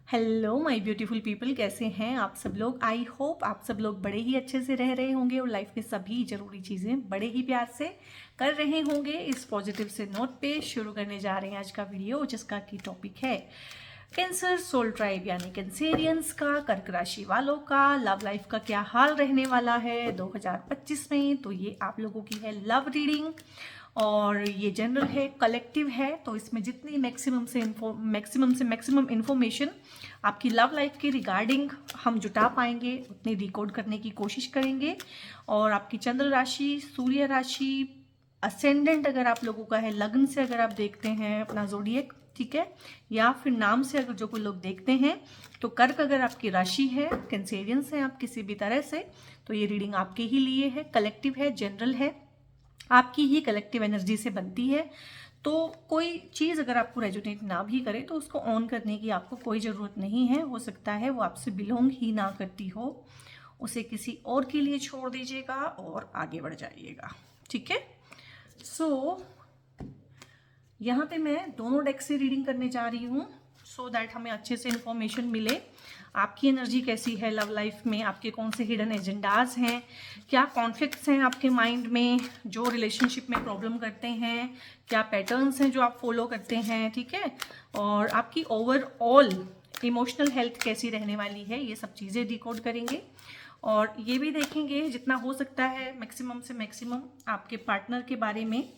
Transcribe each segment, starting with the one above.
Hello my beautiful people, कैसे हैं आप सब लोग। आई होप आप सब लोग बड़े ही अच्छे से रह रहे होंगे और लाइफ में सभी ज़रूरी चीज़ें बड़े ही प्यार से कर रहे होंगे। इस पॉजिटिव से नोट पे शुरू करने जा रहे हैं आज का वीडियो, जिसका की टॉपिक है कैंसर सोल ट्राइब यानी कैंसेरियंस का, कर्क राशि वालों का लव लाइफ का क्या हाल रहने वाला है 2025 में। तो ये आप लोगों की है लव रीडिंग और ये जनरल है, कलेक्टिव है। तो इसमें जितनी मैक्सिमम इन्फॉर्मेशन आपकी लव लाइफ के रिगार्डिंग हम जुटा पाएंगे उतनी डिकोड करने की कोशिश करेंगे। और आपकी चंद्र राशि, सूर्य राशि, असेंडेंट अगर आप लोगों का है, लग्न से अगर आप देखते हैं अपना जोडिएक, ठीक है, या फिर नाम से अगर जो कोई लोग देखते हैं तो कर्क अगर आपकी राशि है, कैंसेरियंस है आप किसी भी तरह से, तो ये रीडिंग आपके ही लिए है, कलेक्टिव है, जनरल है, आपकी ही कलेक्टिव एनर्जी से बनती है। तो कोई चीज़ अगर आपको रेजोनेट ना भी करे तो उसको ऑन करने की आपको कोई ज़रूरत नहीं है। हो सकता है वो आपसे बिलोंग ही ना करती हो, उसे किसी और के लिए छोड़ दीजिएगा और आगे बढ़ जाइएगा, ठीक है। सो यहाँ पे मैं दोनों डेक से रीडिंग करने जा रही हूँ सो दैट हमें अच्छे से इन्फॉर्मेशन मिले। आपकी एनर्जी कैसी है लव लाइफ में, आपके कौन से हिडन एजेंडाज हैं, क्या कॉन्फ्लिक्ट्स हैं आपके माइंड में जो रिलेशनशिप में प्रॉब्लम करते हैं, क्या पैटर्न्स हैं जो आप फॉलो करते हैं, ठीक है। और आपकी ओवरऑल इमोशनल हेल्थ कैसी रहने वाली है, ये सब चीज़ें डिकोड करेंगे। और ये भी देखेंगे जितना हो सकता है मैक्सिमम से मैक्सिमम आपके पार्टनर के बारे में,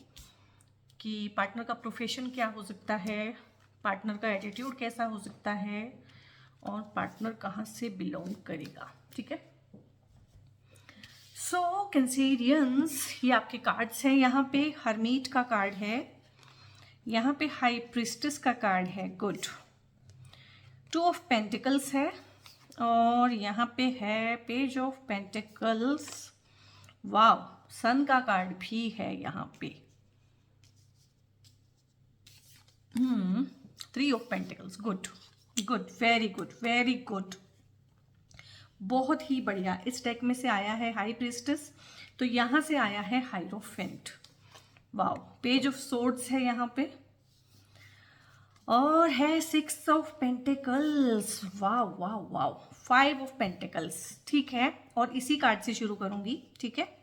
कि पार्टनर का प्रोफेशन क्या हो सकता है, पार्टनर का एटीट्यूड कैसा हो सकता है, और पार्टनर कहाँ से बिलोंग करेगा, ठीक है। सो कैंसेरियंस, ये आपके कार्ड्स हैं। यहाँ पे हरमीट का कार्ड है, यहाँ पे हाई प्रिस्टेस का कार्ड है, गुड। टू ऑफ पेंटिकल्स है और यहाँ पे है पेज ऑफ पेंटिकल्स, वाव। सन का कार्ड भी है यहाँ पे, three of pentacles, good good, very good very good, बहुत ही बढ़िया। इस डेक में से आया है हाई प्रिस्टेस, तो यहाँ से आया है हाइरोफेंट, वाओ। पेज ऑफ सोर्ड्स है यहाँ पे और है six of pentacles, wow wow wow, five of pentacles, ठीक है। और इसी कार्ड से शुरू करूंगी, ठीक है।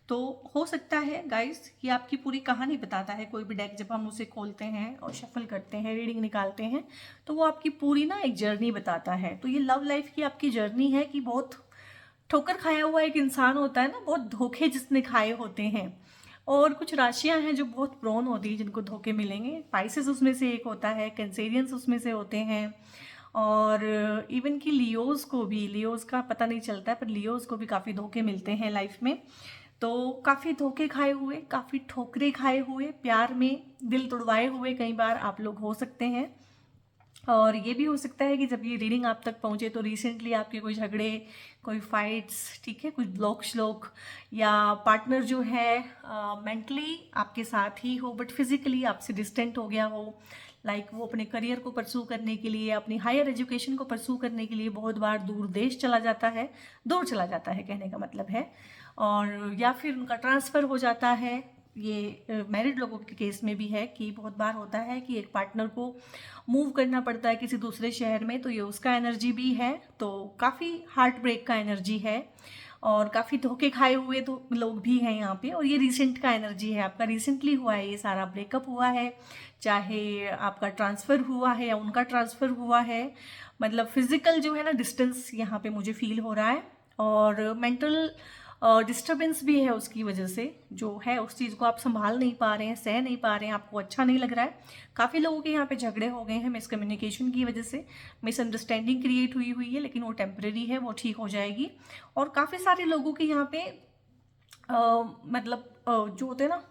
तो हो सकता है गाइस ये आपकी पूरी कहानी बताता है। कोई भी डेक जब हम उसे खोलते हैं और शफल करते हैं, रीडिंग निकालते हैं, तो वो आपकी पूरी ना एक जर्नी बताता है। तो ये लव लाइफ की आपकी जर्नी है कि बहुत ठोकर खाया हुआ एक इंसान होता है ना, बहुत धोखे जिसने खाए होते हैं। और कुछ राशियां हैं जो बहुत प्रोन होती है जिनको धोखे मिलेंगे। पाइसेस उसमें से एक होता है, कैंसेरियंस उसमें से होते हैं, और इवन कि लियोज को भी, लियोज का पता नहीं चलता है पर लियोज को भी काफ़ी धोखे मिलते हैं लाइफ में। तो काफ़ी धोखे खाए हुए, काफ़ी ठोकरे खाए हुए, प्यार में दिल तुड़वाए हुए कई बार आप लोग हो सकते हैं। और ये भी हो सकता है कि जब ये रीडिंग आप तक पहुंचे तो रिसेंटली आपके कोई झगड़े, कोई फाइट्स, ठीक है, कुछ ब्लॉक श्लोक, या पार्टनर जो है मेंटली आपके साथ ही हो बट फिजिकली आपसे डिस्टेंट हो गया हो। लाइक वो अपने करियर को परसू करने के लिए, अपनी हायर एजुकेशन को परसू करने के लिए बहुत बार दूर देश चला जाता है, दूर चला जाता है कहने का मतलब है। और या फिर उनका ट्रांसफ़र हो जाता है। ये मैरिड लोगों के केस में भी है कि बहुत बार होता है कि एक पार्टनर को मूव करना पड़ता है किसी दूसरे शहर में, तो ये उसका एनर्जी भी है। तो काफ़ी हार्ट ब्रेक का एनर्जी है और काफ़ी धोखे खाए हुए तो लोग भी हैं यहाँ पे। और ये रिसेंट का एनर्जी है, आपका रिसेंटली हुआ है, ये सारा ब्रेकअप हुआ है, चाहे आपका ट्रांसफ़र हुआ है या उनका ट्रांसफ़र हुआ है। मतलब फिजिकल जो है ना डिस्टेंस यहाँ पे मुझे फील हो रहा है, और मेंटल डिस्टर्बेंस भी है उसकी वजह से, जो है उस चीज़ को आप संभाल नहीं पा रहे हैं, सह नहीं पा रहे हैं, आपको अच्छा नहीं लग रहा है। काफ़ी लोगों के यहाँ पे झगड़े हो गए हैं मिसकम्युनिकेशन की वजह से, मिसअंडरस्टैंडिंग क्रिएट हुई है, लेकिन वो टेम्परेरी है, वो ठीक हो जाएगी। और काफ़ी सारे लोगों के यहाँ पे मतलब जो होते हैं ना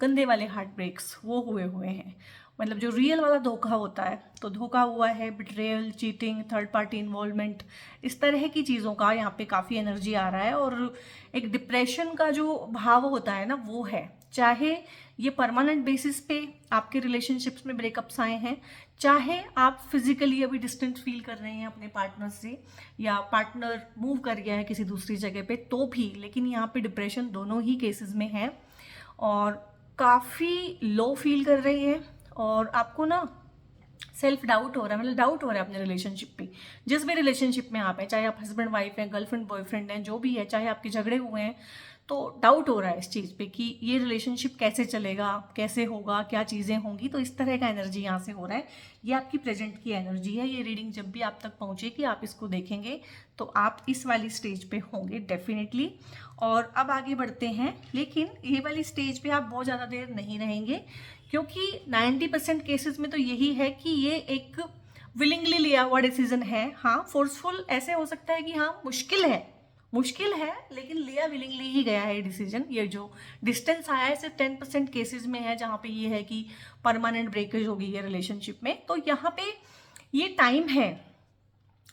गंदे वाले हार्ट ब्रेक्स, वो हुए हैं। मतलब जो रियल वाला धोखा होता है, तो धोखा हुआ है, betrayal, cheating, third party involvement, इस तरह की चीज़ों का यहाँ पे काफ़ी एनर्जी आ रहा है। और एक डिप्रेशन का जो भाव होता है ना वो है, चाहे ये परमानेंट बेसिस पे आपके रिलेशनशिप्स में ब्रेकअप्स आए हैं, चाहे आप फिजिकली अभी डिस्टेंस फील कर रहे हैं अपने पार्टनर से, या पार्टनर मूव कर गया है किसी दूसरी जगह पे तो भी, लेकिन यहाँ पे डिप्रेशन दोनों ही केसेस में है और काफ़ी लो फील कर रही है। और आपको ना सेल्फ डाउट हो रहा है, मतलब डाउट हो रहा है अपने रिलेशनशिप पे। जिस भी रिलेशनशिप में आप हैं, चाहे आप हस्बैंड वाइफ हैं, गर्लफ्रेंड बॉयफ्रेंड हैं, जो भी है, चाहे आपके झगड़े हुए हैं, तो डाउट हो रहा है इस चीज़ पे कि ये रिलेशनशिप कैसे चलेगा, कैसे होगा, क्या चीज़ें होंगी। तो इस तरह का एनर्जी यहाँ से हो रहा है। ये आपकी प्रेजेंट की एनर्जी है। ये रीडिंग जब भी आप तक पहुँचेगी, आप इसको देखेंगे तो आप इस वाली स्टेज पे होंगे डेफिनेटली। और अब आगे बढ़ते हैं, लेकिन ये वाली स्टेज पे आप बहुत ज़्यादा देर नहीं रहेंगे, क्योंकि 90% केसेस में तो यही है कि ये एक विलिंगली लिया हुआ डिसीजन है। हाँ, फोर्सफुल ऐसे हो सकता है कि हाँ मुश्किल है, लेकिन लिया विलिंगली ही गया है ये डिसीजन। ये जो डिस्टेंस आया है सिर्फ 10% केसेस में है, जहाँ पे ये है कि परमानेंट ब्रेकेज होगी ये रिलेशनशिप में। तो यहाँ पे ये टाइम है,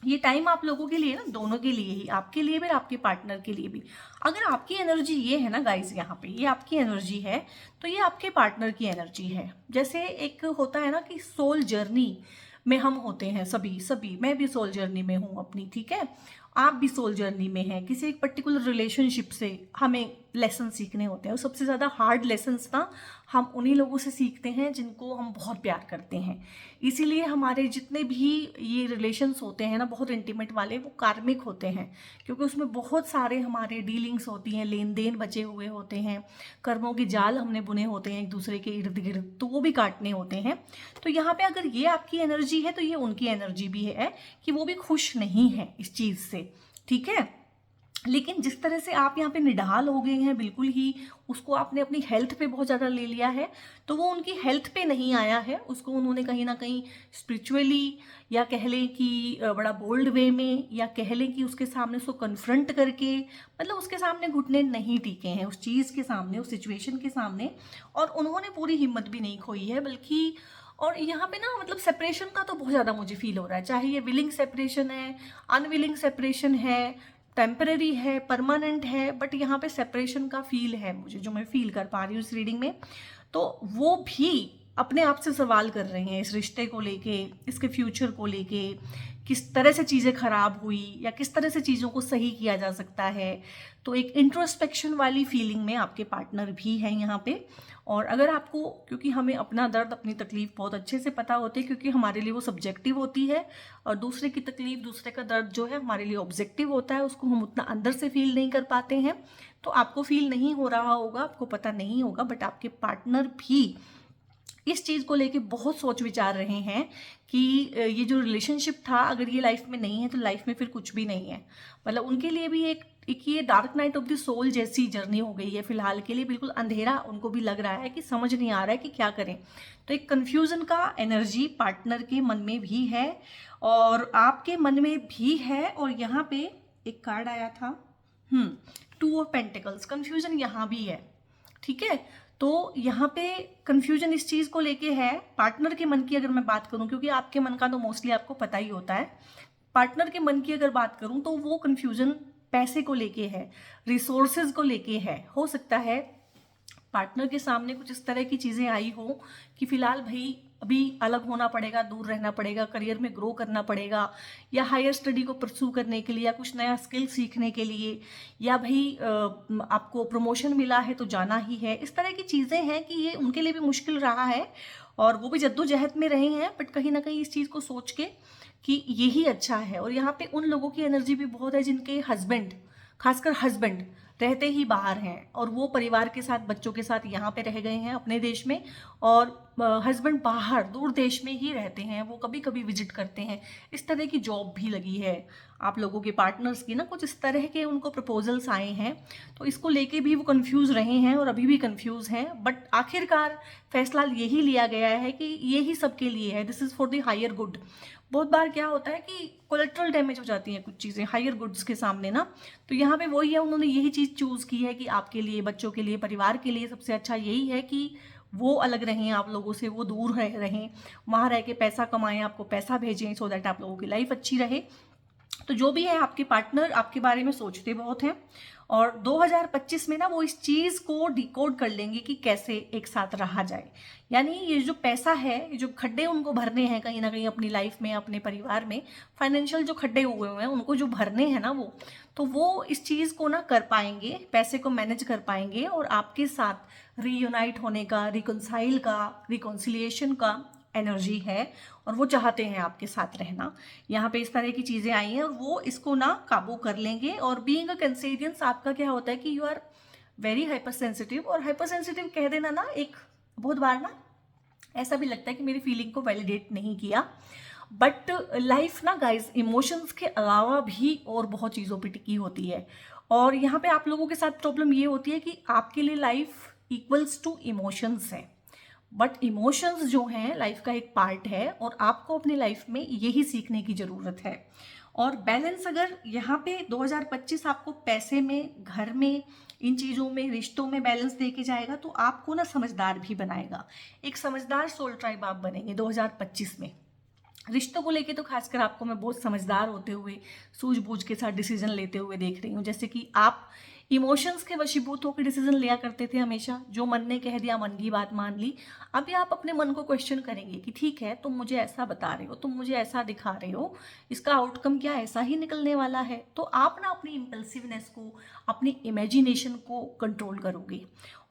ये टाइम आप लोगों के लिए ना, दोनों के लिए ही, आपके लिए भी और आपके पार्टनर के लिए भी। अगर आपकी एनर्जी ये है ना गाइस, यहाँ पे ये आपकी एनर्जी है, तो ये आपके पार्टनर की एनर्जी है। जैसे एक होता है ना कि सोल जर्नी में हम होते हैं, सभी मैं भी सोल जर्नी में हूँ अपनी, ठीक है, आप भी सोल जर्नी में हैं। किसी एक पर्टिकुलर रिलेशनशिप से हमें लेसन सीखने होते हैं, और सबसे ज़्यादा हार्ड लेसन्स ना हम उन्हीं लोगों से सीखते हैं जिनको हम बहुत प्यार करते हैं। इसीलिए हमारे जितने भी ये रिलेशंस होते हैं ना, बहुत इंटीमेट वाले, वो कार्मिक होते हैं, क्योंकि उसमें बहुत सारे हमारे डीलिंग्स होती हैं, लेन देन बचे हुए होते हैं, कर्मों के जाल हमने बुने होते हैं एक दूसरे के इर्द गिर्द, तो वो भी काटने होते हैं। तो यहाँ पे अगर ये आपकी एनर्जी है, तो ये उनकी एनर्जी भी है कि वो भी खुश नहीं है इस चीज़ से, ठीक है। लेकिन जिस तरह से आप यहाँ पे निढाल हो गए हैं, बिल्कुल ही उसको आपने अपनी हेल्थ पे बहुत ज़्यादा ले लिया है, तो वो उनकी हेल्थ पे नहीं आया है, उसको उन्होंने कहीं ना कहीं स्पिरिचुअली, या कह लें कि बड़ा बोल्ड वे में, या कह लें कि उसके सामने उसको कन्फ्रंट करके, मतलब उसके सामने घुटने नहीं टिके हैं उस चीज़ के सामने, उस सिचुएशन के सामने, और उन्होंने पूरी हिम्मत भी नहीं खोई है, बल्कि और यहाँ पे ना मतलब सेपरेशन का तो बहुत ज़्यादा मुझे फील हो रहा है, चाहे ये विलिंग सेपरेशन है, अनविलिंग सेपरेशन है, टेम्पररी है, परमानेंट है, बट यहाँ पे सेपरेशन का फील है मुझे, जो मैं फील कर पा रही हूँ इस रीडिंग में। तो वो भी अपने आप से सवाल कर रहे हैं इस रिश्ते को लेके, इसके फ्यूचर को लेके, किस तरह से चीज़ें खराब हुई या किस तरह से चीज़ों को सही किया जा सकता है। तो एक इंट्रोस्पेक्शन वाली फीलिंग में आपके पार्टनर भी हैं यहाँ पे। और अगर आपको, क्योंकि हमें अपना दर्द, अपनी तकलीफ बहुत अच्छे से पता होती है, क्योंकि हमारे लिए वो सब्जेक्टिव होती है, और दूसरे की तकलीफ, दूसरे का दर्द जो है हमारे लिए ऑब्जेक्टिव होता है, उसको हम उतना अंदर से फील नहीं कर पाते हैं। तो आपको फील नहीं हो रहा होगा, आपको पता नहीं होगा, बट आपके पार्टनर भी इस चीज़ को लेके बहुत सोच विचार रहे हैं कि ये जो रिलेशनशिप था, अगर ये लाइफ में नहीं है तो लाइफ में फिर कुछ भी नहीं है। मतलब उनके लिए भी एक ये dark night of the soul जैसी जर्नी हो गई है फिलहाल के लिए, बिल्कुल अंधेरा उनको भी लग रहा है कि समझ नहीं आ रहा है कि क्या करें। तो एक कन्फ्यूज़न का एनर्जी पार्टनर के मन में भी है और आपके मन में भी है। और यहाँ पे एक कार्ड आया था, 2 ऑफ पेंटिकल्स, कन्फ्यूज़न यहाँ भी है, ठीक है। तो यहाँ पे कंफ्यूजन इस चीज़ को लेके है, पार्टनर के मन की अगर मैं बात करूँ, क्योंकि आपके मन का तो मोस्टली आपको पता ही होता है, पार्टनर के मन की अगर बात करूँ तो वो कंफ्यूजन पैसे को लेके है, रिसोर्सेज को लेके है। हो सकता है पार्टनर के सामने कुछ इस तरह की चीज़ें आई हो कि फिलहाल भाई अभी अलग होना पड़ेगा, दूर रहना पड़ेगा, करियर में ग्रो करना पड़ेगा, या हायर स्टडी को परस्यू करने के लिए, या कुछ नया स्किल सीखने के लिए, या भाई आपको प्रमोशन मिला है तो जाना ही है। इस तरह की चीज़ें हैं कि ये उनके लिए भी मुश्किल रहा है और वो भी जद्दोजहद में रहे हैं, बट कहीं ना कहीं इस चीज़ को सोच के कि यही अच्छा है। और यहाँ पे उन लोगों की एनर्जी भी बहुत है जिनके हस्बैंड, खासकर हस्बैंड रहते ही बाहर हैं और वो परिवार के साथ, बच्चों के साथ यहाँ पे रह गए हैं अपने देश में, और हस्बैंड बाहर दूर देश में ही रहते हैं, वो कभी कभी विजिट करते हैं। इस तरह की जॉब भी लगी है आप लोगों के पार्टनर्स की ना, कुछ इस तरह के उनको प्रपोजल्स आए हैं, तो इसको लेके भी वो कंफ्यूज रहे हैं और अभी भी कंफ्यूज हैं। बट आखिरकार फैसला यही लिया गया है कि यही सबके लिए है, this is for the higher good. बहुत बार क्या होता है कि कोलेट्रल डैमेज हो जाती हैं कुछ चीज़ें हायर गुड्स के सामने ना, तो यहाँ पे वही है, उन्होंने यही चीज़ चूज़ की है कि आपके लिए, बच्चों के लिए, परिवार के लिए सबसे अच्छा यही है कि वो अलग रहें आप लोगों से, वो दूर रहें, वहाँ रह के पैसा कमाएं, आपको पैसा भेजें, सो दैट आप लोगों की लाइफ अच्छी रहे। तो जो भी है, आपके पार्टनर आपके बारे में सोचते बहुत हैं और 2025 में ना वो इस चीज़ को डिकोड कर लेंगे कि कैसे एक साथ रहा जाए। यानी ये जो पैसा है, ये जो खड्डे उनको भरने हैं कहीं ना कहीं अपनी लाइफ में, अपने परिवार में, फाइनेंशियल जो खड्डे हुए हैं उनको जो भरने हैं ना, वो इस चीज़ को ना कर पाएंगे, पैसे को मैनेज कर पाएंगे और आपके साथ रीयूनाइट होने का, रिकंसाइल का, रिकॉन्सिलिएशन का एनर्जी है और वो चाहते हैं आपके साथ रहना। यहाँ पे इस तरह की चीज़ें आई हैं और वो इसको ना काबू कर लेंगे। और बीइंग अ कैंसेरियंस आपका क्या होता है कि you are very hypersensitive, और हाइपर सेंसिटिव कह देना ना एक बहुत बार ना ऐसा भी लगता है कि मेरी फीलिंग को वैलिडेट नहीं किया। बट लाइफ ना गाइज इमोशंस के अलावा भी और बहुत चीज़ों पे टिकी होती है। और यहाँ पे आप लोगों के साथ प्रॉब्लम ये होती है कि आपके लिए लाइफ इक्वल्स टू इमोशंस है, बट इमोशंस जो हैं लाइफ का एक पार्ट है और आपको अपनी लाइफ में यही सीखने की ज़रूरत है। और बैलेंस अगर यहाँ पे 2025 आपको पैसे में, घर में, इन चीज़ों में, रिश्तों में बैलेंस दे के जाएगा तो आपको ना समझदार भी बनाएगा। एक समझदार सोल ट्राइब आप बनेंगे 2025 में। रिश्तों को लेके तो खासकर आपको मैं बहुत समझदार होते हुए, सूझबूझ के साथ डिसीजन लेते हुए देख रही हूँ। जैसे कि आप इमोशंस के वशीभूत होकर डिसीजन लिया करते थे हमेशा, जो मन ने कह दिया मन की बात मान ली। अभी आप अपने मन को क्वेश्चन करेंगे कि ठीक है, तुम मुझे ऐसा बता रहे हो, तुम मुझे ऐसा दिखा रहे हो, इसका आउटकम क्या ऐसा ही निकलने वाला है। तो आप ना अपनी इम्पल्सिवनेस को, अपनी इमेजिनेशन को कंट्रोल करोगे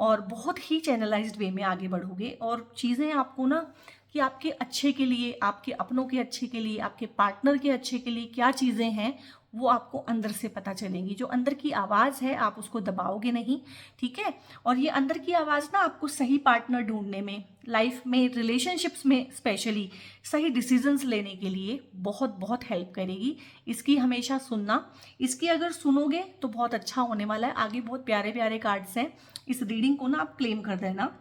और बहुत ही चैनलाइज्ड वे में आगे बढ़ोगे। और चीज़ें आपको ना कि आपके अच्छे के लिए, आपके अपनों के अच्छे के लिए, आपके पार्टनर के अच्छे के लिए क्या चीज़ें हैं वो आपको अंदर से पता चलेंगी। जो अंदर की आवाज़ है आप उसको दबाओगे नहीं, ठीक है। और ये अंदर की आवाज़ ना आपको सही पार्टनर ढूंढने में, लाइफ में, रिलेशनशिप्स में स्पेशली सही डिसीजंस लेने के लिए बहुत बहुत हेल्प करेगी। इसकी हमेशा सुनना, इसकी अगर सुनोगे तो बहुत अच्छा होने वाला है। आगे बहुत प्यारे प्यारे कार्ड्स हैं, इस रीडिंग को ना आप क्लेम कर देना।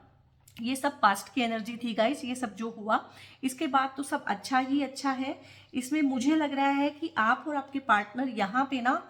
ये सब पास्ट की एनर्जी थी गाइस, ये सब जो हुआ इसके बाद तो सब अच्छा ही अच्छा है। इसमें मुझे लग रहा है कि आप और आपके पार्टनर यहाँ पे ना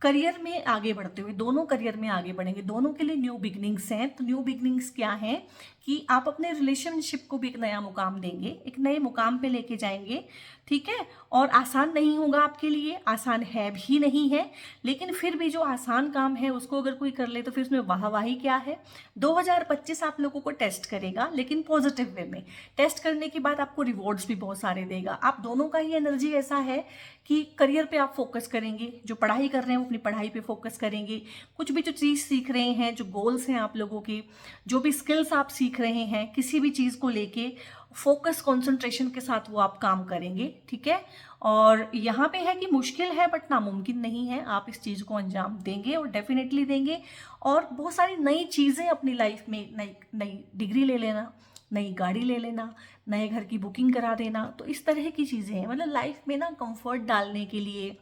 करियर में आगे बढ़ते हुए, दोनों करियर में आगे बढ़ेंगे। दोनों के लिए न्यू बिगनिंग्स हैं। तो न्यू बिगनिंग्स क्या हैं कि आप अपने रिलेशनशिप को भी एक नया मुकाम देंगे, एक नए मुकाम पे लेके जाएंगे, ठीक है। और आसान नहीं होगा आपके लिए, आसान है भी नहीं है, लेकिन फिर भी जो आसान काम है उसको अगर कोई कर ले तो फिर उसमें वाहवाही क्या है। 2025 आप लोगों को टेस्ट करेगा, लेकिन पॉजिटिव वे में। टेस्ट करने के बाद आपको रिवॉर्ड्स भी बहुत सारे देगा। आप दोनों का ही एनर्जी ऐसा है कि करियर पे आप फोकस करेंगे, जो पढ़ाई कर रहे हैं वो अपनी पढ़ाई पे फोकस करेंगे। कुछ भी जो चीज़ सीख रहे हैं, जो गोल्स हैं आप लोगों के, जो भी स्किल्स आप सीख रहे हैं, किसी भी चीज़ को लेके फोकस, कंसंट्रेशन के साथ वो आप काम करेंगे, ठीक है। और यहाँ पे है कि मुश्किल है बट नामुमकिन नहीं है, आप इस चीज़ को अंजाम देंगे और डेफिनेटली देंगे। और बहुत सारी नई चीज़ें अपनी लाइफ में, नई नई डिग्री ले लेना, नई गाड़ी ले लेना, नए घर की बुकिंग करा देना, तो इस तरह की चीज़ें हैं। मतलब लाइफ में ना कंफर्ट डालने के लिए,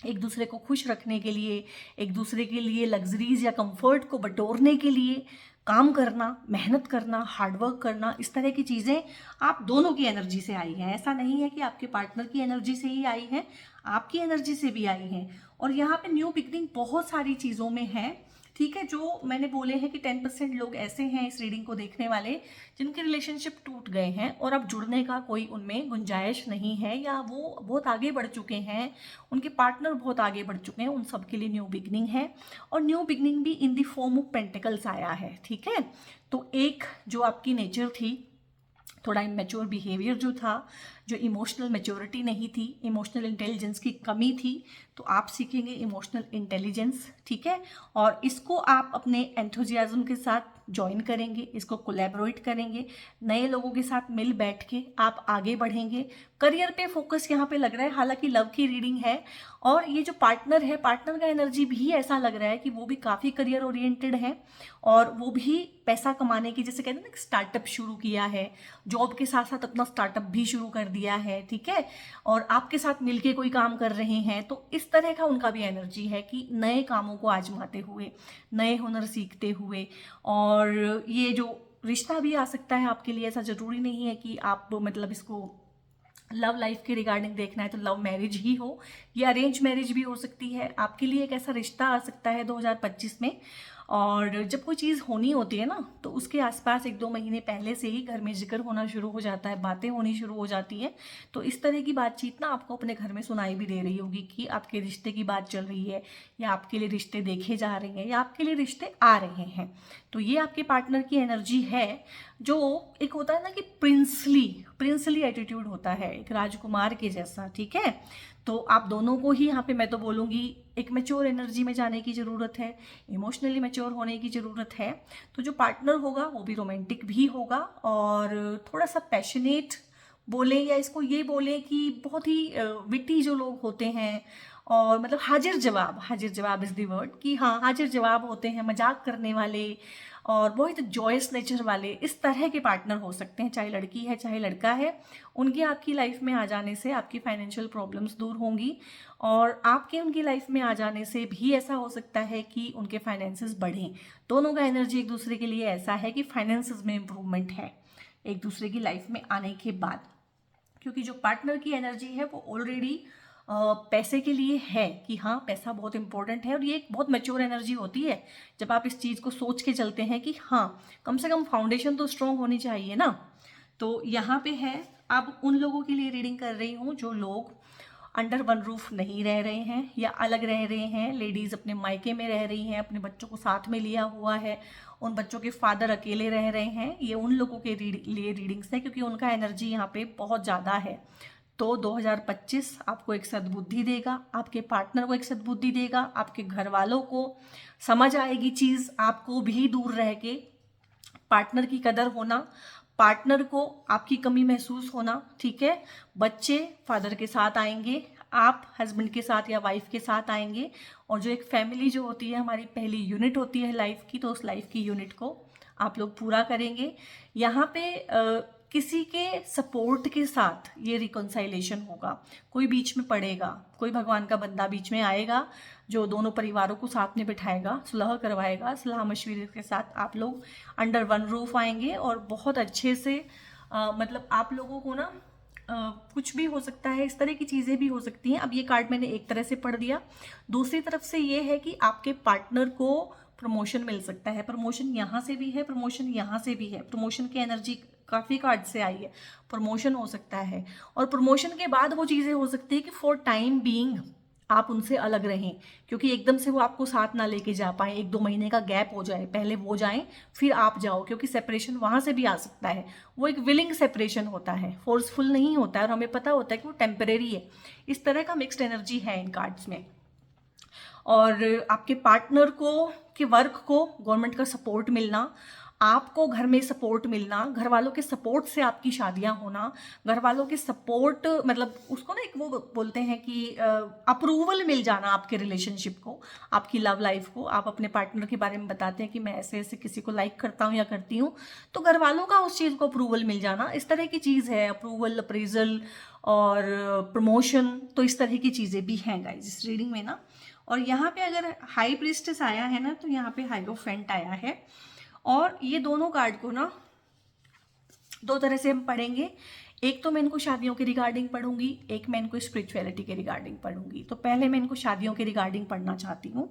एक दूसरे को खुश रखने के लिए, एक दूसरे के लिए लग्जरीज या कंफर्ट को बटोरने के लिए काम करना, मेहनत करना, हार्डवर्क करना, इस तरह की चीज़ें आप दोनों की एनर्जी से आई हैं। ऐसा नहीं है कि आपके पार्टनर की एनर्जी से ही आई हैं, आपकी एनर्जी से भी आई हैं। और यहाँ पे न्यू बिगनिंग बहुत सारी चीज़ों में है, ठीक है। जो मैंने बोले हैं कि 10% लोग ऐसे हैं इस रीडिंग को देखने वाले जिनके रिलेशनशिप टूट गए हैं और अब जुड़ने का कोई उनमें गुंजाइश नहीं है, या वो बहुत आगे बढ़ चुके हैं, उनके पार्टनर बहुत आगे बढ़ चुके हैं, उन सब के लिए न्यू बिगनिंग है। और न्यू बिगनिंग भी in the form of pentacles आया है, ठीक है। तो एक जो आपकी नेचर थी, थोड़ा इमेच्योर बिहेवियर जो था, जो इमोशनल मैच्योरिटी नहीं थी, इमोशनल इंटेलिजेंस की कमी थी, तो आप सीखेंगे इमोशनल इंटेलिजेंस, ठीक है। और इसको आप अपने एंथुजियाज्म के साथ ज्वाइन करेंगे, इसको कोलैबोरेट करेंगे, नए लोगों के साथ मिल बैठ के आप आगे बढ़ेंगे। करियर पे फोकस यहाँ पे लग रहा है, हालांकि लव की रीडिंग है। और ये जो पार्टनर है, पार्टनर का एनर्जी भी ऐसा लग रहा है कि वो भी काफ़ी करियर ओरिएंटेड है और वो भी पैसा कमाने की, जैसे कहते हैं ना, स्टार्टअप शुरू किया है, जॉब के साथ साथ अपना स्टार्टअप भी शुरू कर दिया है, ठीक है। और आपके साथ मिलके कोई काम कर रहे हैं, तो इस तरह का उनका भी एनर्जी है कि नए कामों को आजमाते हुए, नए हुनर सीखते हुए। और ये जो रिश्ता भी आ सकता है आपके लिए, ऐसा ज़रूरी नहीं है कि आप मतलब इसको लव लाइफ के रिगार्डिंग देखना है तो लव मैरिज ही हो, या अरेंज मैरिज भी हो सकती है। आपके लिए एक ऐसा रिश्ता आ सकता है 2025 में। और जब कोई चीज़ होनी होती है ना, तो उसके आसपास 1-2 महीने पहले से ही घर में जिक्र होना शुरू हो जाता है, बातें होनी शुरू हो जाती हैं। तो इस तरह की बातचीत ना आपको अपने घर में सुनाई भी दे रही होगी कि आपके रिश्ते की बात चल रही है, या आपके लिए रिश्ते देखे जा रहे हैं, या आपके लिए रिश्ते आ रहे हैं। तो ये आपके पार्टनर की एनर्जी है, जो एक होता है ना कि प्रिंसली एटीट्यूड होता है, एक राजकुमार के जैसा, ठीक है। तो आप दोनों को ही यहाँ पे मैं तो बोलूँगी एक मैच्योर एनर्जी में जाने की ज़रूरत है, इमोशनली मैच्योर होने की ज़रूरत है। तो जो पार्टनर होगा वो भी रोमांटिक भी होगा और थोड़ा सा पैशनेट बोले या इसको ये बोले कि बहुत ही विटी जो लोग होते हैं, और मतलब हाजिर जवाब इज़ द वर्ड, कि हाँ हाजिर जवाब होते हैं, मजाक करने वाले और बहुत जॉयस नेचर वाले, इस तरह के पार्टनर हो सकते हैं, चाहे लड़की है चाहे लड़का है। उनके आपकी लाइफ में आ जाने से आपकी फाइनेंशियल प्रॉब्लम्स दूर होंगी, और आपके उनकी लाइफ में आ जाने से भी ऐसा हो सकता है कि उनके फाइनेंसेस बढ़ें। दोनों का एनर्जी एक दूसरे के लिए ऐसा है कि फाइनेंसेस में इम्प्रूवमेंट है एक दूसरे की लाइफ में आने के बाद, क्योंकि जो पार्टनर की एनर्जी है वो ऑलरेडी पैसे के लिए है कि हाँ पैसा बहुत इंपॉर्टेंट है, और ये एक बहुत मैच्योर एनर्जी होती है जब आप इस चीज़ को सोच के चलते हैं कि हाँ कम से कम फाउंडेशन तो स्ट्रॉन्ग होनी चाहिए ना। तो यहाँ पे है, अब उन लोगों के लिए रीडिंग कर रही हूँ जो लोग अंडर वन रूफ नहीं रह रहे हैं या अलग रह रहे हैं, लेडीज़ अपने मायके में रह रही हैं, अपने बच्चों को साथ में लिया हुआ है, उन बच्चों के फादर अकेले रह रहे हैं, ये उन लोगों के लिए रीडिंग्स हैं, क्योंकि उनका एनर्जी यहाँ पे बहुत ज़्यादा है। तो 2025 आपको एक सद्बुद्धि देगा, आपके पार्टनर को एक सद्बुद्धि देगा, आपके घर वालों को समझ आएगी चीज़, आपको भी दूर रह के पार्टनर की कदर होना, पार्टनर को आपकी कमी महसूस होना, ठीक है। बच्चे फादर के साथ आएंगे, आप हस्बैंड के साथ या वाइफ के साथ आएंगे, और जो एक फैमिली जो होती है हमारी पहली यूनिट होती है लाइफ की, तो उस लाइफ की यूनिट को आप लोग पूरा करेंगे। यहाँ पे किसी के सपोर्ट के साथ ये रिकॉन्साइलेशन होगा, कोई बीच में पड़ेगा, कोई भगवान का बंदा बीच में आएगा जो दोनों परिवारों को साथ में बिठाएगा, सुलह करवाएगा, सलाह मशवरे के साथ आप लोग अंडर वन रूफ आएंगे, और बहुत अच्छे से मतलब आप लोगों को ना कुछ भी हो सकता है, इस तरह की चीज़ें भी हो सकती हैं। अब ये कार्ड मैंने एक तरह से पढ़ दिया, दूसरी तरफ से ये है कि आपके पार्टनर को प्रमोशन मिल सकता है, प्रमोशन यहाँ से भी है, प्रमोशन यहाँ से भी है, प्रमोशन की एनर्जी काफ़ी कार्ड से आई है, प्रमोशन हो सकता है, और प्रमोशन के बाद वो चीज़ें हो सकती है कि फॉर टाइम बीइंग आप उनसे अलग रहें, क्योंकि एकदम से वो आपको साथ ना लेके जा पाए, 1-2 महीने का गैप हो जाए, पहले वो जाएं फिर आप जाओ, क्योंकि सेपरेशन वहाँ से भी आ सकता है। वो एक विलिंग सेपरेशन होता है, फोर्सफुल नहीं होता है, और हमें पता होता है कि वो टेम्परेरी है। इस तरह का मिक्स्ड एनर्जी है इन कार्ड्स में। और आपके पार्टनर को के वर्क को गवर्नमेंट का सपोर्ट मिलना, आपको घर में सपोर्ट मिलना, घर वालों के सपोर्ट से आपकी शादियां होना, घर वालों के सपोर्ट मतलब उसको ना एक वो बोलते हैं कि अप्रूवल मिल जाना आपके रिलेशनशिप को, आपकी लव लाइफ को। आप अपने पार्टनर के बारे में बताते हैं कि मैं ऐसे ऐसे किसी को लाइक करता हूँ या करती हूँ, तो घर वालों का उस चीज़ को अप्रूवल मिल जाना, इस तरह की चीज़ है, अप्रूवल, अप्रेजल और प्रमोशन। तो इस तरह की चीज़ें भी हैं गाइस इस रीडिंग में ना। और यहाँ पे अगर हाई प्रीस्टेस आया है ना, तो यहाँ पे हाइरोफेंट आया है, और ये दोनों कार्ड को ना दो तरह से हम पढ़ेंगे। एक तो मैं इनको शादियों के रिगार्डिंग पढ़ूंगी, एक मैं इनको स्पिरिचुअलिटी के रिगार्डिंग पढ़ूंगी। तो पहले मैं इनको शादियों के रिगार्डिंग पढ़ना चाहती हूँ।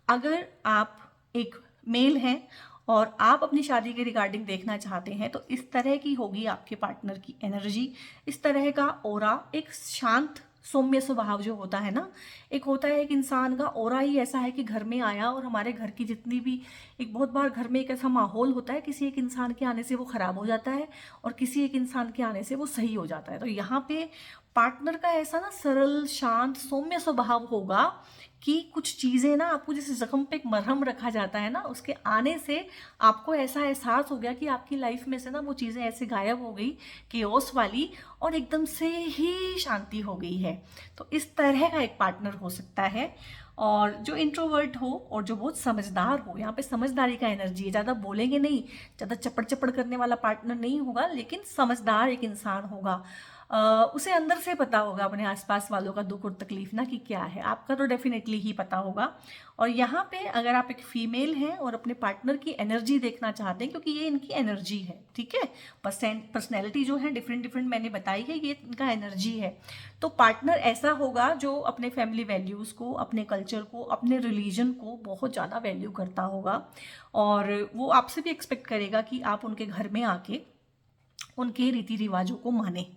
अगर आप एक मेल हैं और आप अपनी शादी के रिगार्डिंग देखना चाहते हैं, तो इस तरह की होगी आपके पार्टनर की एनर्जी, इस तरह का ऑरा, एक शांत सौम्य स्वभाव जो होता है ना, एक होता है एक इंसान का ऑरा ही ऐसा है कि घर में आया और हमारे घर की जितनी भी, एक बहुत बार घर में एक ऐसा माहौल होता है, किसी एक इंसान के आने से वो खराब हो जाता है और किसी एक इंसान के आने से वो सही हो जाता है। तो यहाँ पे पार्टनर का ऐसा ना सरल, शांत, सौम्य स्वभाव होगा कि कुछ चीज़ें ना आपको जैसे जख्म पे एक मरहम रखा जाता है ना, उसके आने से आपको ऐसा एहसास हो गया कि आपकी लाइफ में से ना वो चीज़ें ऐसे गायब हो गई, केओस वाली, और एकदम से ही शांति हो गई है। तो इस तरह का एक पार्टनर हो सकता है, और जो इंट्रोवर्ट हो और जो बहुत समझदार हो, यहाँ पे समझदारी का एनर्जी है, ज़्यादा बोलेंगे नहीं, ज़्यादा चपड़ चपड़ करने वाला पार्टनर नहीं होगा, लेकिन समझदार एक इंसान होगा। उसे अंदर से पता होगा अपने आसपास वालों का दुख और तकलीफ ना कि क्या है, आपका तो डेफिनेटली ही पता होगा। और यहाँ पे अगर आप एक फीमेल हैं और अपने पार्टनर की एनर्जी देखना चाहते हैं, क्योंकि ये इनकी एनर्जी है, ठीक है, पर्सनैलिटी जो है डिफरेंट डिफरेंट मैंने बताई है, ये इनका एनर्जी है। तो पार्टनर ऐसा होगा जो अपने फैमिली वैल्यूज़ को, अपने कल्चर को, अपने रिलीजन को बहुत ज़्यादा वैल्यू करता होगा, और वो आपसे भी एक्सपेक्ट करेगा कि आप उनके घर में आके उनके रीति रिवाजों को माने।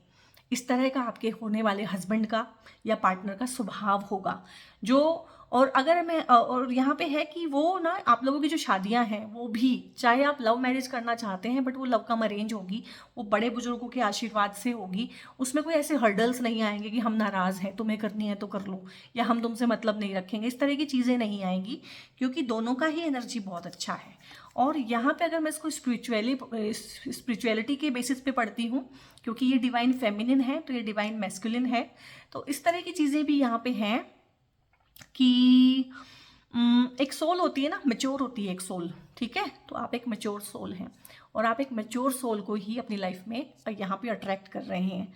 इस तरह का आपके होने वाले हस्बैंड का या पार्टनर का स्वभाव होगा जो, और अगर मैं और यहाँ पे है कि वो ना आप लोगों की जो शादियां हैं वो भी, चाहे आप लव मैरिज करना चाहते हैं बट वो लव कम अरेंज होगी, वो बड़े बुजुर्गों के आशीर्वाद से होगी, उसमें कोई ऐसे हर्डल्स नहीं आएंगे कि हम नाराज़ हैं, तुम्हें करनी है तो कर लो, या हम तुमसे मतलब नहीं रखेंगे, इस तरह की चीज़ें नहीं आएंगी, क्योंकि दोनों का ही एनर्जी बहुत अच्छा है। और यहाँ पे अगर मैं इसको स्पिरिचुअलिटी के बेसिस पे पढ़ती हूँ, क्योंकि ये डिवाइन फेमिनिन है तो ये डिवाइन मैस्कुलिन है, तो इस तरह की चीज़ें भी यहाँ पे हैं कि एक सोल होती है ना, मैच्योर होती है एक सोल, ठीक है। तो आप एक मैच्योर सोल हैं और आप एक मैच्योर सोल को ही अपनी लाइफ में यहाँ पे अट्रैक्ट कर रहे हैं।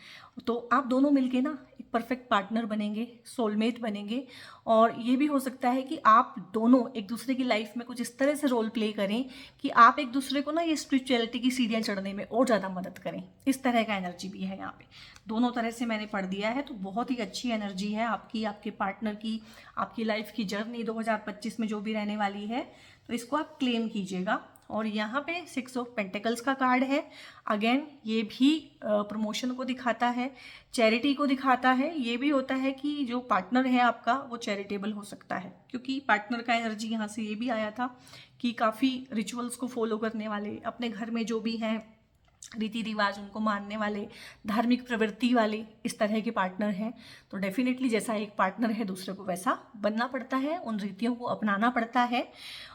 तो आप दोनों मिलके ना एक परफेक्ट पार्टनर बनेंगे, सोलमेट बनेंगे। और ये भी हो सकता है कि आप दोनों एक दूसरे की लाइफ में कुछ इस तरह से रोल प्ले करें कि आप एक दूसरे को ना ये स्पिरिचुअलिटी की सीढ़ियाँ चढ़ने में और ज़्यादा मदद करें। इस तरह का एनर्जी भी है यहाँ पे, दोनों तरह से मैंने पढ़ दिया है। तो बहुत ही अच्छी एनर्जी है आपकी, आपके पार्टनर की, आपकी लाइफ की जर्नी 2025 में जो भी रहने वाली है, तो इसको आप क्लेम कीजिएगा। और यहाँ पे 6 ऑफ पेंटिकल्स का कार्ड है। अगेन ये भी प्रमोशन को दिखाता है, चैरिटी को दिखाता है। ये भी होता है कि जो पार्टनर है आपका वो चैरिटेबल हो सकता है, क्योंकि पार्टनर का एनर्जी यहाँ से ये भी आया था कि काफ़ी रिचुअल्स को फॉलो करने वाले, अपने घर में जो भी हैं रीति रिवाज उनको मानने वाले, धार्मिक प्रवृत्ति वाले, इस तरह के पार्टनर हैं। तो डेफिनेटली जैसा एक पार्टनर है दूसरे को वैसा बनना पड़ता है, उन रीतियों को अपनाना पड़ता है।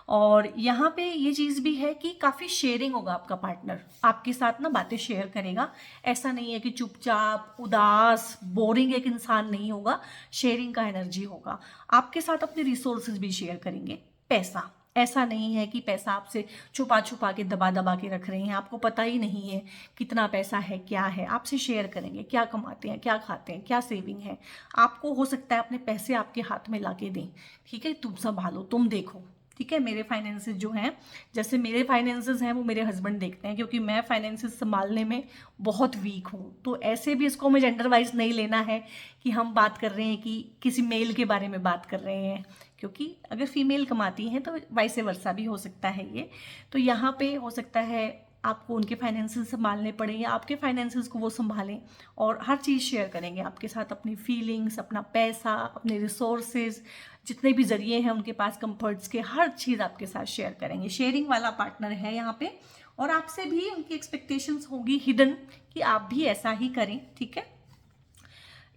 और यहाँ पे ये चीज़ भी है कि काफ़ी शेयरिंग होगा, आपका पार्टनर आपके साथ ना बातें शेयर करेगा। ऐसा नहीं है कि चुपचाप उदास बोरिंग एक इंसान नहीं होगा, शेयरिंग का एनर्जी होगा। आपके साथ अपने रिसोर्सेज भी शेयर करेंगे। पैसा, ऐसा नहीं है कि पैसा आपसे छुपा छुपा के दबा दबा के रख रहे हैं, आपको पता ही नहीं है कितना पैसा है, क्या है, आपसे शेयर करेंगे, क्या कमाते हैं, क्या खाते हैं, क्या सेविंग है। आपको हो सकता है अपने पैसे आपके हाथ में ला के दें, ठीक है, तुम संभालो, तुम देखो, ठीक है। मेरे फाइनेंसेस जो हैं, जैसे मेरे फाइनेंसेस हैं वो मेरे हस्बैंड देखते हैं, क्योंकि मैं फाइनेंसेस संभालने में बहुत वीक हूँ। तो ऐसे भी इसको हमें जेंडर वाइज नहीं लेना है कि हम बात कर रहे हैं कि किसी मेल के बारे में बात कर रहे हैं, क्योंकि अगर फीमेल कमाती हैं तो वाइस वर्सा भी हो सकता है ये। तो यहाँ पे हो सकता है आपको उनके फाइनेंसेस संभालने पड़े या आपके फाइनेंसेस को वो संभालें, और हर चीज़ शेयर करेंगे आपके साथ, अपनी फीलिंग्स, अपना पैसा, अपने रिसोर्सेज, जितने भी जरिए हैं उनके पास कंफर्ट्स के, हर चीज़ आपके साथ शेयर करेंगे। शेयरिंग वाला पार्टनर है यहाँ पे। और आपसे भी उनकी एक्सपेक्टेशंस होंगी हिडन कि आप भी ऐसा ही करें, ठीक है।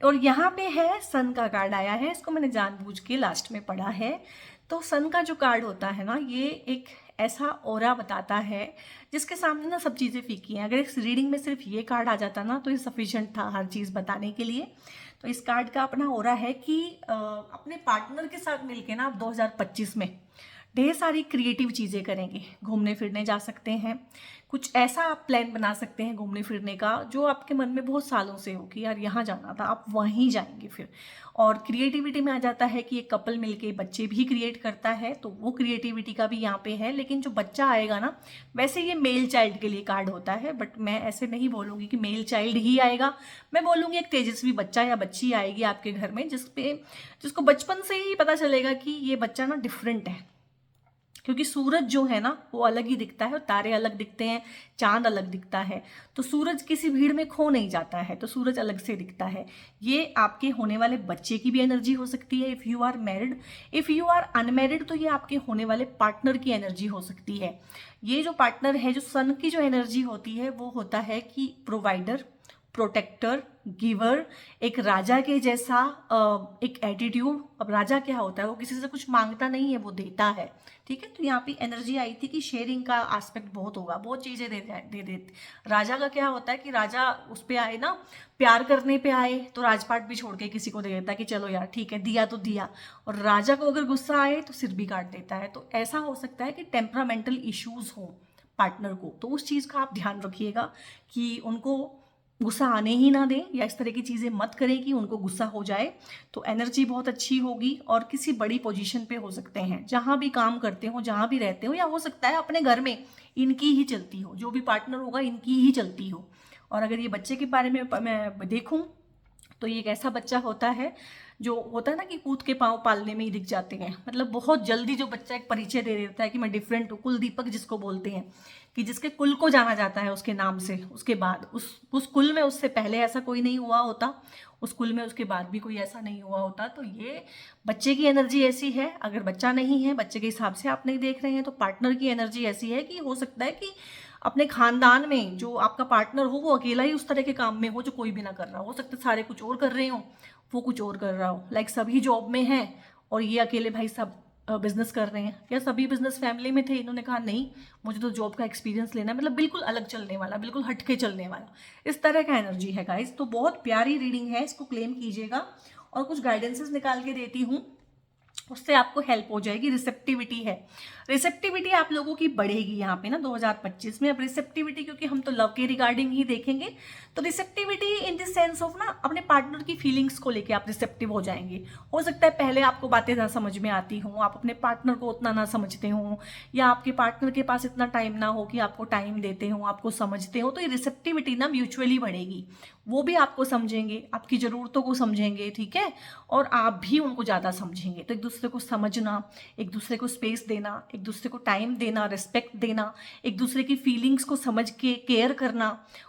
और यहाँ पे है सन का कार्ड आया है, इसको मैंने जानबूझ के लास्ट में पढ़ा है। तो सन का जो कार्ड होता है ना, ये एक ऐसा ऑरा बताता है जिसके सामने ना सब चीज़ें फीकी हैं। अगर इस रीडिंग में सिर्फ ये कार्ड आ जाता ना तो ये सफिशिएंट था हर चीज़ बताने के लिए। तो इस कार्ड का अपना ऑरा है कि अपने पार्टनर के साथ मिलके ना आप 2025 में ढेर सारी क्रिएटिव चीज़ें करेंगे। घूमने फिरने जा सकते हैं, कुछ ऐसा आप प्लान बना सकते हैं घूमने फिरने का जो आपके मन में बहुत सालों से हो कि यार यहाँ जाना था, आप वहीं जाएंगे फिर। और क्रिएटिविटी में आ जाता है कि एक कपल मिलके बच्चे भी क्रिएट करता है, तो वो क्रिएटिविटी का भी यहाँ पे है। लेकिन जो बच्चा आएगा ना, वैसे ये मेल चाइल्ड के लिए कार्ड होता है, बट मैं ऐसे नहीं बोलूँगी कि मेल चाइल्ड ही आएगा। मैं बोलूँगी एक तेजस्वी बच्चा या बच्ची आएगी आपके घर में, जिसको बचपन से ही पता चलेगा कि ये बच्चा ना डिफरेंट है। क्योंकि सूरज जो है ना वो अलग ही दिखता है, और तारे अलग दिखते हैं, चांद अलग दिखता है। तो सूरज किसी भीड़ में खो नहीं जाता है, तो सूरज अलग से दिखता है। ये आपके होने वाले बच्चे की भी एनर्जी हो सकती है, if you are married. If you are unmarried तो ये आपके होने वाले पार्टनर की एनर्जी हो सकती है। ये जो पार्टनर है, जो सन की जो एनर्जी होती है वो होता है कि प्रोवाइडर, प्रोटेक्टर, गिवर, एक राजा के जैसा एक एटीट्यूड। अब राजा क्या होता है, वो किसी से कुछ मांगता नहीं है, वो देता है, ठीक है। तो यहाँ पे एनर्जी आई थी कि शेयरिंग का एस्पेक्ट बहुत होगा, बहुत चीज़ें दे राजा का क्या होता है कि राजा उस पे आए ना, प्यार करने पे आए तो राजपाट भी छोड़ के किसी को दे देता है कि चलो यार ठीक है, दिया तो दिया। और राजा को अगर गुस्सा आए तो सिर भी काट देता है। तो ऐसा हो सकता है कि टेम्परामेंटल इश्यूज हो पार्टनर को, तो उस चीज़ का आप ध्यान रखिएगा कि उनको गुस्सा आने ही ना दें, या इस तरह की चीज़ें मत करें कि उनको गुस्सा हो जाए। तो एनर्जी बहुत अच्छी होगी। और किसी बड़ी पोजीशन पे हो सकते हैं, जहाँ भी काम करते हो, जहाँ भी रहते हो, या हो सकता है अपने घर में इनकी ही चलती हो, जो भी पार्टनर होगा इनकी ही चलती हो। और अगर ये बच्चे के बारे में मैं देखूँ तो ये एक ऐसा बच्चा होता है जो होता है ना कि कूद के पाँव पालने में ही दिख जाते हैं। मतलब बहुत जल्दी जो बच्चा एक परिचय दे देता है कि मैं डिफरेंट हूँ, कुल दीपक जिसको बोलते हैं, कि जिसके कुल को जाना जाता है उसके नाम से, उसके बाद उस कुल में उससे पहले ऐसा कोई नहीं हुआ होता, उस कुल में उसके बाद भी कोई ऐसा नहीं हुआ होता। तो ये बच्चे की एनर्जी ऐसी है। अगर बच्चा नहीं है, बच्चे के हिसाब से आप नहीं देख रहे हैं, तो पार्टनर की एनर्जी ऐसी है कि हो सकता है कि अपने खानदान में जो आपका पार्टनर हो वो अकेला ही उस तरह के काम में हो जो कोई भी ना कर रहा हो सकता है सारे कुछ और कर रहे हो, वो कुछ और कर रहा हो। लाइक सभी जॉब में है और ये अकेले भाई सब बिजनेस कर रहे हैं, या सभी बिजनेस फैमिली में थे, इन्होंने कहा नहीं मुझे तो जॉब का एक्सपीरियंस लेना है, मतलब बिल्कुल अलग चलने वाला, बिल्कुल हटके चलने वाला, इस तरह का एनर्जी है गाइस। तो बहुत प्यारी रीडिंग है, इसको क्लेम कीजिएगा। और कुछ गाइडेंसेस निकाल के देती हूँ, उससे आपको हेल्प हो जाएगी। रिसेप्टिविटी है, रिसेप्टिविटी आप लोगों की बढ़ेगी यहाँ पे ना 2025 में। अब रिसेप्टिविटी, क्योंकि हम तो लव के रिगार्डिंग ही देखेंगे, तो receptivity in the sense of ना अपने पार्टनर की फीलिंग्स को लेके आप रिसेप्टिव हो जाएंगे। हो सकता है पहले आपको बातें ना समझ में आती हों, आप अपने पार्टनर को उतना ना समझते हों, या आपके पार्टनर के पास इतना टाइम ना हो कि आपको टाइम देते हों, आपको समझते हो, तो ये रिसेप्टिविटी ना म्यूचुअली बढ़ेगी। वो भी आपको समझेंगे, आपकी ज़रूरतों को समझेंगे, ठीक है, और आप भी उनको ज़्यादा समझेंगे। तो एक दूसरे को समझना, एक दूसरे को स्पेस देना, एक दूसरे को टाइम देना, रिस्पेक्ट देना, एक दूसरे की फीलिंग्स को समझ के केयर करना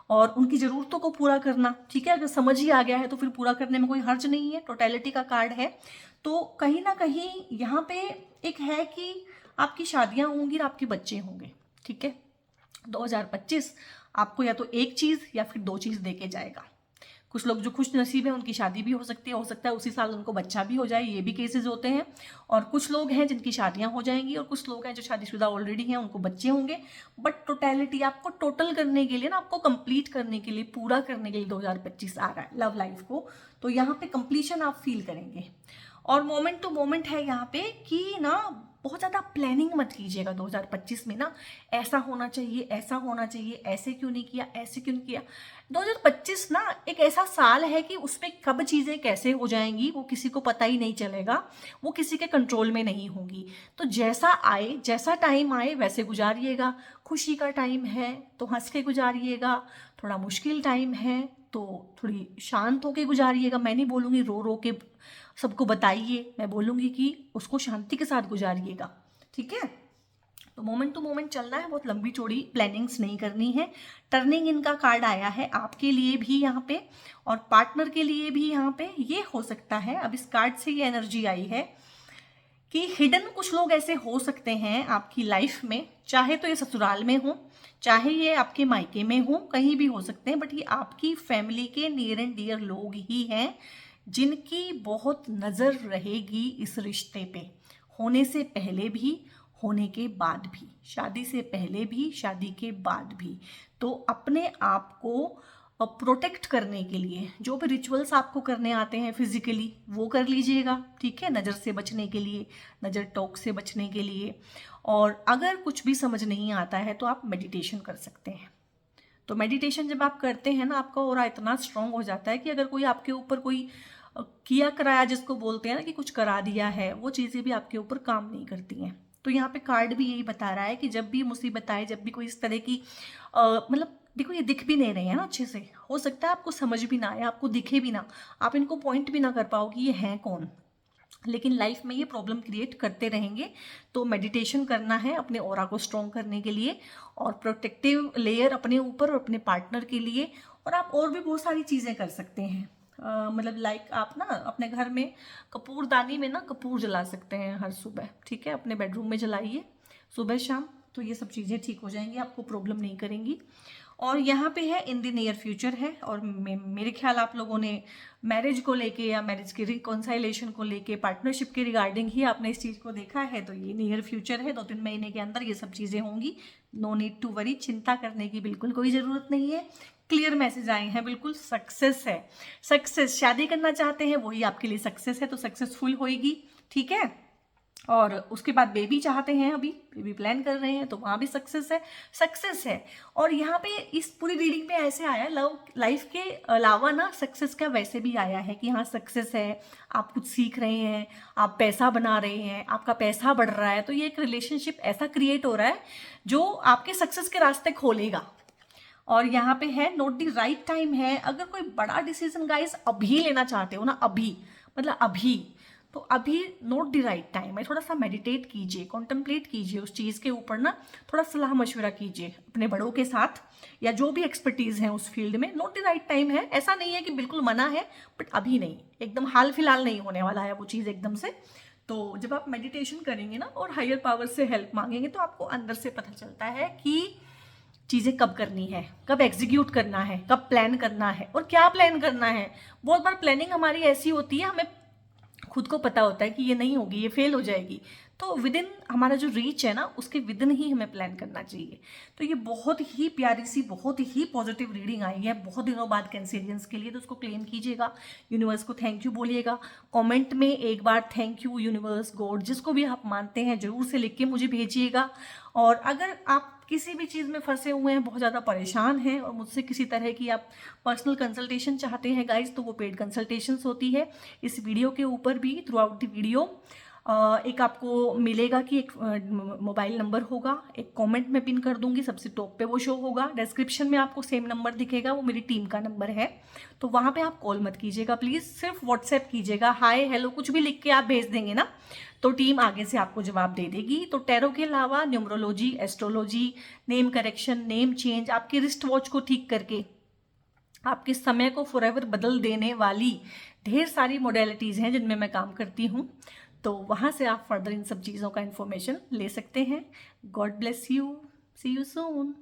और उनकी ज़रूरतों को पूरा करना, ठीक है। अगर समझ ही आ गया है तो फिर पूरा करने में कोई हर्ज नहीं है। टोटलिटी का कार्ड है, तो कहीं ना कहीं यहाँ पे एक है कि आपकी शादियाँ होंगी और आपके बच्चे होंगे, ठीक है। 2025 आपको या तो एक चीज़ या फिर दो चीज़ दे के जाएगा। कुछ लोग जो खुश नसीब है उनकी शादी भी हो सकती है, हो सकता है उसी साल उनको बच्चा भी हो जाए, ये भी केसेस होते हैं। और कुछ लोग हैं जिनकी शादियां हो जाएंगी, और कुछ लोग हैं जो शादीशुदा ऑलरेडी हैं, उनको बच्चे होंगे। बट टोटलिटी आपको टोटल करने के लिए ना, आपको कंप्लीट करने के लिए, पूरा करने के लिए 2025 आ रहा है लव लाइफ को। तो यहाँ पे कंप्लीशन आप फील करेंगे। और मोमेंट टू मोमेंट है यहाँ पे कि ना बहुत ज़्यादा प्लानिंग मत कीजिएगा 2025 में ना, ऐसा होना चाहिए, ऐसा होना चाहिए, ऐसे क्यों नहीं किया, ऐसे क्यों नहीं किया। 2025 ना एक ऐसा साल है कि उसमें कब चीज़ें कैसे हो जाएंगी वो किसी को पता ही नहीं चलेगा, वो किसी के कंट्रोल में नहीं होंगी। तो जैसा आए, जैसा टाइम आए वैसे गुजारिएगा। खुशी का टाइम है तो हंस के गुजारिएगा, थोड़ा मुश्किल टाइम है तो थोड़ी शांत होके गुजारिएगा। मैं नहीं बोलूँगी रो रो के सबको बताइए, मैं बोलूँगी कि उसको शांति के साथ गुजारिएगा, ठीक है। तो मोमेंट टू मोमेंट चलना है, बहुत लंबी चौड़ी प्लानिंग्स नहीं करनी है। टर्निंग इनका कार्ड आया है आपके लिए भी यहाँ पे, और पार्टनर के लिए भी यहाँ पे। ये हो सकता है, अब इस कार्ड से ये एनर्जी आई है कि हिडन कुछ लोग ऐसे हो सकते हैं आपकी लाइफ में, चाहे तो ये ससुराल में हो, चाहे ये आपके मायके में हो, कहीं भी हो सकते हैं, बट ये आपकी फैमिली के नियर एंड डियर लोग ही हैं जिनकी बहुत नज़र रहेगी इस रिश्ते पे, होने से पहले भी, होने के बाद भी, शादी से पहले भी, शादी के बाद भी। तो अपने आप को प्रोटेक्ट करने के लिए जो भी रिचुअल्स आपको करने आते हैं फिजिकली, वो कर लीजिएगा, ठीक है, नज़र से बचने के लिए, नज़र टोक से बचने के लिए। और अगर कुछ भी समझ नहीं आता है तो आप मेडिटेशन कर सकते हैं। तो मेडिटेशन जब आप करते हैं ना, आपका ऑरा इतना स्ट्रांग हो जाता है कि अगर कोई आपके ऊपर कोई किया कराया, जिसको बोलते हैं ना कि कुछ करा दिया है, वो चीज़ें भी आपके ऊपर काम नहीं करती हैं। तो यहाँ पे कार्ड भी यही बता रहा है कि जब भी मुसीबत आए, जब भी कोई इस तरह की मतलब देखो ये दिख भी नहीं रहे हैं ना अच्छे से, हो सकता है आपको समझ भी ना आए, आपको दिखे भी ना, आप इनको पॉइंट भी ना कर पाओ कि ये हैं कौन, लेकिन लाइफ में ये प्रॉब्लम क्रिएट करते रहेंगे। तो मेडिटेशन करना है अपने ऑरा को स्ट्रॉन्ग करने के लिए, और प्रोटेक्टिव लेयर अपने ऊपर और अपने पार्टनर के लिए। और आप और भी बहुत सारी चीज़ें कर सकते हैं, मतलब लाइक आप ना अपने घर में कपूरदानी में ना कपूर जला सकते हैं हर सुबह, ठीक है, अपने बेडरूम में जलाइए सुबह शाम, तो ये सब चीज़ें ठीक हो जाएंगी, आपको प्रॉब्लम नहीं करेंगी। और यहाँ पे है इन द नियर फ्यूचर है, और मेरे ख्याल आप लोगों ने मैरिज को लेके या मैरिज के रिकॉन्साइलेशन को लेके, पार्टनरशिप के रिगार्डिंग ही आपने इस चीज़ को देखा है, तो ये नियर फ्यूचर है, 2-3 महीने के अंदर ये सब चीज़ें होंगी। नो नीड टू वरी, चिंता करने की बिल्कुल कोई ज़रूरत नहीं है। क्लियर मैसेज आए हैं, बिल्कुल सक्सेस है, सक्सेस। शादी करना चाहते हैं वही आपके लिए सक्सेस है, तो सक्सेसफुल होएगी, ठीक है। और उसके बाद बेबी चाहते हैं, अभी बेबी प्लान कर रहे हैं, तो वहाँ भी सक्सेस है, सक्सेस है। और यहाँ पे इस पूरी रीडिंग में ऐसे आया, लव लाइफ के अलावा ना सक्सेस का वैसे भी आया है कि हाँ सक्सेस है, आप कुछ सीख रहे हैं, आप पैसा बना रहे हैं, आपका पैसा बढ़ रहा है, तो ये एक रिलेशनशिप ऐसा क्रिएट हो रहा है जो आपके सक्सेस के रास्ते खोलेगा। और यहाँ पे है नोट द राइट टाइम है। अगर कोई बड़ा डिसीजन गाइस अभी लेना चाहते हो ना, अभी मतलब अभी, तो अभी नोट द राइट टाइम है। थोड़ा सा मेडिटेट कीजिए, कॉन्टेम्पलेट कीजिए उस चीज़ के ऊपर ना, थोड़ा सलाह मशवरा कीजिए अपने बड़ों के साथ या जो भी एक्सपर्टीज़ है उस फील्ड में। नोट द राइट टाइम है, ऐसा नहीं है कि बिल्कुल मना है, बट अभी नहीं, एकदम हाल फिलहाल नहीं होने वाला है वो चीज़ एकदम से। तो जब आप मेडिटेशन करेंगे ना और हायर पावर से हेल्प मांगेंगे, तो आपको अंदर से पता चलता है कि चीज़ें कब करनी है, कब एग्जीक्यूट करना है, कब प्लान करना है और क्या प्लान करना है। बहुत बार प्लानिंग हमारी ऐसी होती है, हमें खुद को पता होता है कि ये नहीं होगी, ये फेल हो जाएगी, तो विद इन हमारा जो रीच है ना, उसके विद इन ही हमें प्लान करना चाहिए। तो ये बहुत ही प्यारी सी, बहुत ही पॉजिटिव रीडिंग आई है बहुत दिनों बाद कैंसेरियंस के लिए। तो उसको क्लेम कीजिएगा, यूनिवर्स को थैंक यू बोलिएगा, कमेंट में एक बार थैंक यू यूनिवर्स, गॉड, जिसको भी आप मानते हैं जरूर से लिख के मुझे भेजिएगा। और अगर आप किसी भी चीज़ में फंसे हुए हैं, बहुत ज़्यादा परेशान हैं और मुझसे किसी तरह की आप पर्सनल कंसल्टेशन चाहते हैं गाइज, तो वो पेड कंसल्टेशंस होती है। इस वीडियो के ऊपर भी थ्रू आउट द वीडियो एक आपको मिलेगा कि एक मोबाइल नंबर होगा, एक कमेंट में पिन कर दूंगी, सबसे टॉप पे वो शो होगा। डिस्क्रिप्शन में आपको सेम नंबर दिखेगा, वो मेरी टीम का नंबर है। तो वहाँ पे आप कॉल मत कीजिएगा प्लीज़, सिर्फ व्हाट्सएप कीजिएगा, हाय हेलो कुछ भी लिख के आप भेज देंगे ना, तो टीम आगे से आपको जवाब दे देगी। तो टैरो के अलावा numerology, astrology, name correction, name change, आपके रिस्ट वॉच को ठीक करके आपके समय को फॉरएवर बदल देने वाली ढेर सारी मोडेलिटीज़ हैं जिनमें मैं काम करती हूँ। तो वहाँ से आप फर्दर इन सब चीज़ों का इन्फॉर्मेशन ले सकते हैं। God bless you, see you soon.